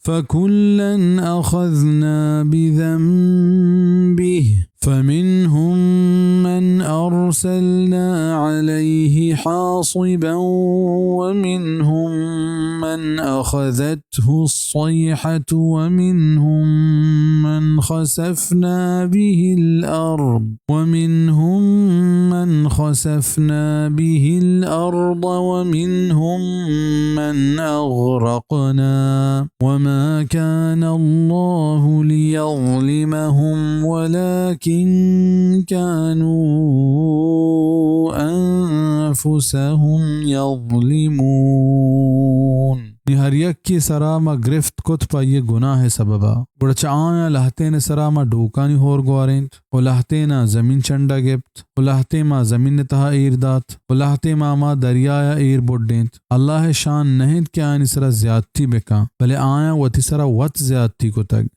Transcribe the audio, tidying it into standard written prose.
فكلا أخذنا بذنبه فمنهم من أرسلنا عليه حاصبا ومنهم من أخذته الصيحة ومنهم من خسفنا به الأرض ومنهم من أغرقنا وما كان الله ليظلمهم ولكن كانوا أنفسهم يظلمون. हर एक की सरामा गिरफ्त कुत पा ये गुनाह सबबा गुड़चाया लहते ने सरामा डोकानी होर ग्वारेंत ओ लहते ना जमीन चंडा गिफ्त ओ लहते मा जमीन तहा ईरदात ओ लहते मा दरियाया ईर बोडेंत अल्लाह शान नहीं क्या निसरा ज्यादती बेका भले आया वती सरा वत ज्यादती को तक